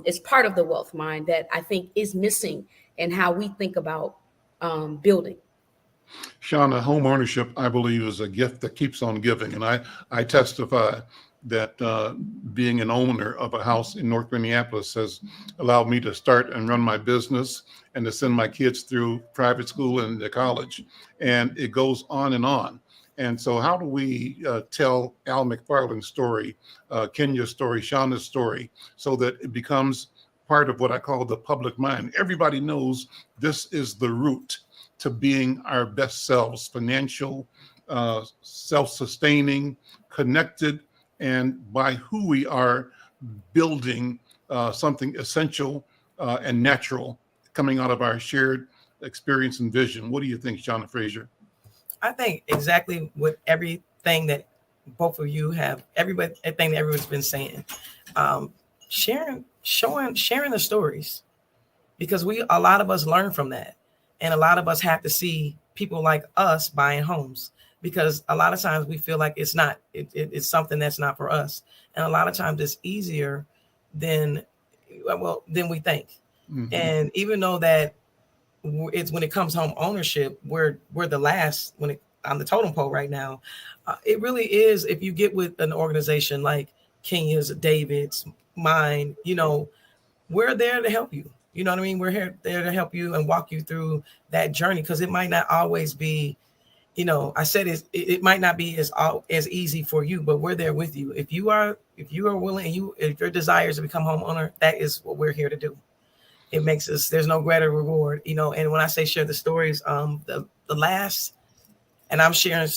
It's part of the wealth mind that I think is missing in how we think about building. Shawna, home ownership, I believe, is a gift that keeps on giving. And I testify that being an owner of a house in North Minneapolis has allowed me to start and run my business and to send my kids through private school and to college. And it goes on and on. And so how do we tell Al McFarlane's story, Kenya's story, Shawna's story, so that it becomes part of what I call the public mind? Everybody knows this is the route to being our best selves, financial, self-sustaining, connected, and by who we are, building something essential and natural coming out of our shared experience and vision. What do you think, Shawna Frazier? I think exactly with everything that both of you have, everything that everyone's been saying, sharing the stories, because a lot of us learn from that. And a lot of us have to see people like us buying homes, because a lot of times we feel like it's something that's not for us. And a lot of times it's easier than we think. And even though that it's, when it comes home ownership, we're the last on the totem pole right now. It really is. If you get with an organization like Kenya's, David's, mine, we're there to help you. You know what I mean? We're there to help you and walk you through that journey, because it might not always be, I said it might not be as easy for you, but we're there with you. If you are willing, and if your desire is to become homeowner, that is what we're here to do. It makes us, there's no greater reward, and when I say share the stories, the last, and I'm sharing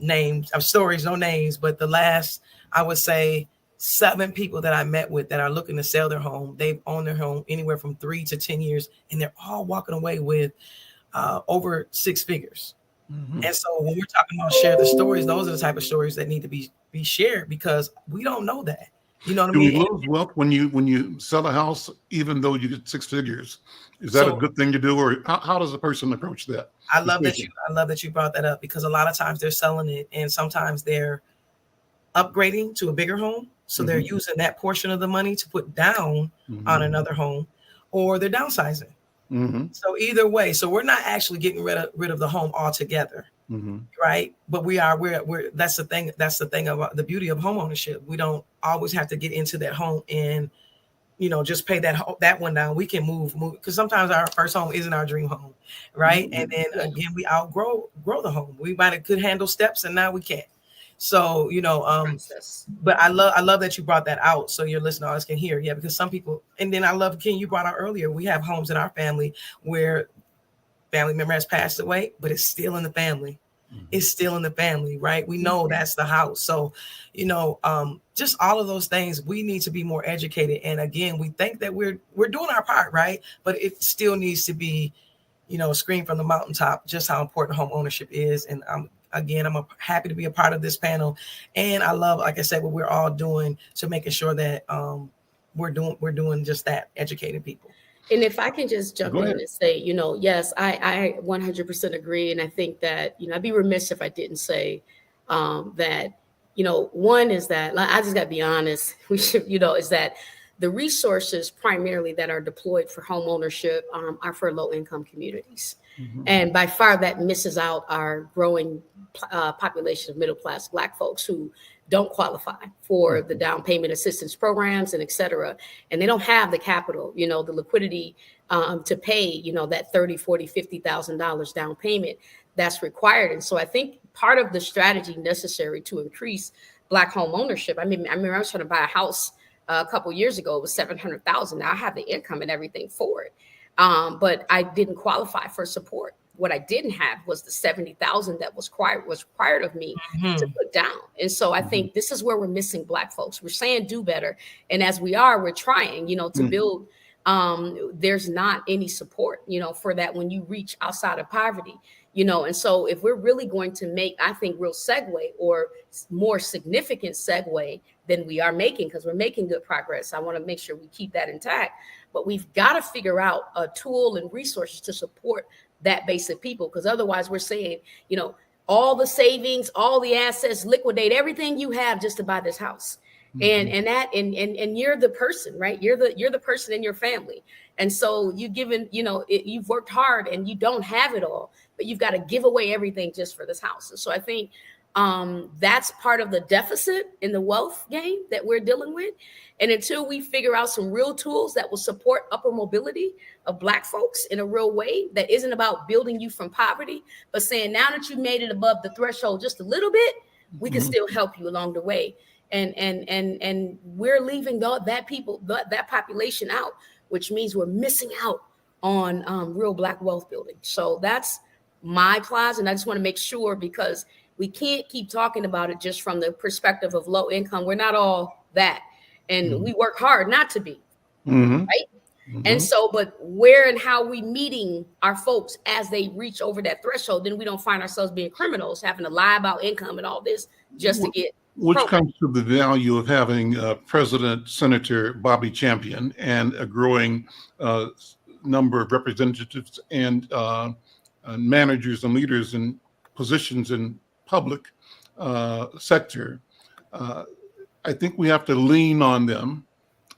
names of stories, no names, but the last, I would say 7 people that I met with that are looking to sell their home. They've owned their home anywhere from 3 to 10 years, and they're all walking away with over 6 figures. And so when we're talking about share the stories, those are the type of stories that need to be shared, because we don't know that. You know what I mean? Do we lose wealth when you sell a house, even though you get 6 figures? Is that a good thing to do, or how does a person approach that? I love that you brought that up, because a lot of times they're selling it, and sometimes they're upgrading to a bigger home. So they're using that portion of the money to put down on another home, or they're downsizing. So either way, so we're not actually getting rid of the home altogether, right? But we're that's the thing. That's the thing about the beauty of home ownership. We don't always have to get into that home and just pay that one down. We can move, because sometimes our first home isn't our dream home, right? And then again, we outgrow the home. We might have could handle steps, and now we can't. So, but I love that you brought that out, so your listeners can hear. Yeah, because some people, and then I love, Ken, you brought out earlier, we have homes in our family where family member has passed away, but it's still in the family. It's still in the family, right? We know that's the house. So, just all of those things, we need to be more educated. And again, we think that we're doing our part, right? But it still needs to be, screamed from the mountaintop just how important home ownership is. And again, I'm happy to be a part of this panel. And I love, like I said, what we're all doing to making sure that we're doing just that, educating people. And if I can just jump Go in ahead. and say, yes, I 100% agree. And I think that, I'd be remiss if I didn't say that, one is that, I just got to be honest, we should, is that the resources primarily that are deployed for home ownership are for low income communities. Mhm. And by far that misses out our growing population of middle class Black folks who don't qualify for the down payment assistance programs and et cetera. And they don't have the capital, the liquidity to pay, that $30,000, $40,000, $50,000 down payment that's required. And so I think part of the strategy necessary to increase Black home ownership, I remember I was trying to buy a house a couple of years ago, it was $700,000. Now I have the income and everything for it. But I didn't qualify for support. What I didn't have was the $70,000 that was required of me to put down. And so I think this is where we're missing Black folks. We're saying do better. And as we're trying, to build, there's not any support, for that when you reach outside of poverty, and so if we're really going to make, I think, real segue or more significant segue than we are making, because we're making good progress. I want to make sure we keep that intact, but we've got to figure out a tool and resources to support that base of people, because otherwise we're saying, all the savings, all the assets, liquidate everything you have just to buy this house. And you're the person, right? You're the person in your family. And so you've worked hard and you don't have it all, but you've got to give away everything just for this house. And so I think that's part of the deficit in the wealth game that we're dealing with. And until we figure out some real tools that will support upper mobility of Black folks in a real way, that isn't about building you from poverty, but saying now that you made it above the threshold just a little bit, we can still help you along the way. And we're leaving that population out, which means we're missing out on real Black wealth building. So that's my plies. And I just want to make sure, because we can't keep talking about it just from the perspective of low income. We're not all that. And we work hard not to be, right? And so, but where and how we meeting our folks as they reach over that threshold, then we don't find ourselves being criminals, having to lie about income and all this just to get. Which comes to the value of having President Senator Bobby Champion and a growing number of representatives and managers and leaders in positions in public sector. I think we have to lean on them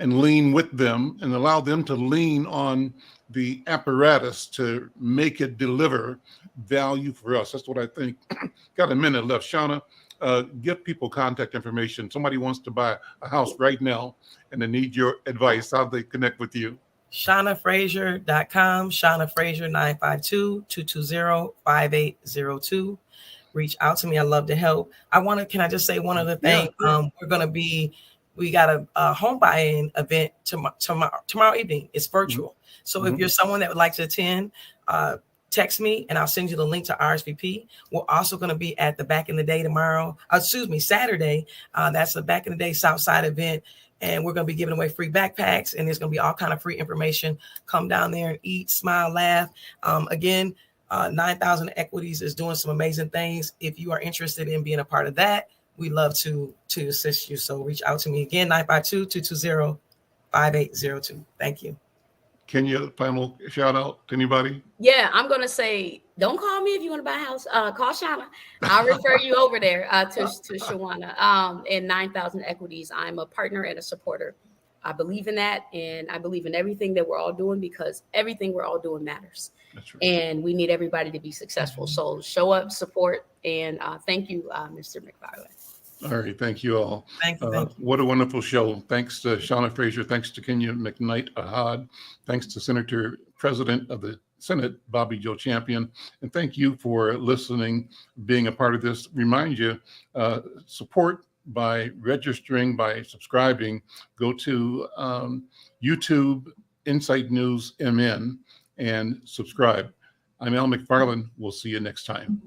and lean with them and allow them to lean on the apparatus to make it deliver value for us. That's what I think. Got a minute left. Shawna, give people contact information. Somebody wants to buy a house right now and they need your advice. How do they connect with you? ShawnaFrazier.com, Shawna Frazier 952-220-5802. Reach out to me. I love to help. Can I just say one other thing? Yeah. We got a home buying event tomorrow evening. It's virtual. So if you're someone that would like to attend, text me and I'll send you the link to RSVP. We're also going to be at the Back in the Day Saturday. That's the Back in the Day Southside event. And we're going to be giving away free backpacks, and there's going to be all kind of free information. Come down there and eat, smile, laugh. Again, 9,000 Equities is doing some amazing things. If you are interested in being a part of that, we'd love to assist you. So reach out to me again, 952-220-5802. Thank you. Kenya, final shout out to anybody? Yeah, I'm going to say, don't call me if you want to buy a house. Call Shawna. I'll refer you over there to Shawna and 9,000 Equities. I'm a partner and a supporter. I believe in that. And I believe in everything that we're all doing, because everything we're all doing matters. That's right. And we need everybody to be successful. So show up, support, and thank you, Mr. McFarlane. All right. Thank you all. Thank you. What a wonderful show. Thanks to Shawna Frazier. Thanks to Kenya McKnight Ahad. Thanks to Senator President of the Senate, Bobby Joe Champion. And thank you for listening, being a part of this. Remind you, support by registering, by subscribing. Go to YouTube, Insight News MN, and subscribe. I'm Al McFarlane. We'll see you next time.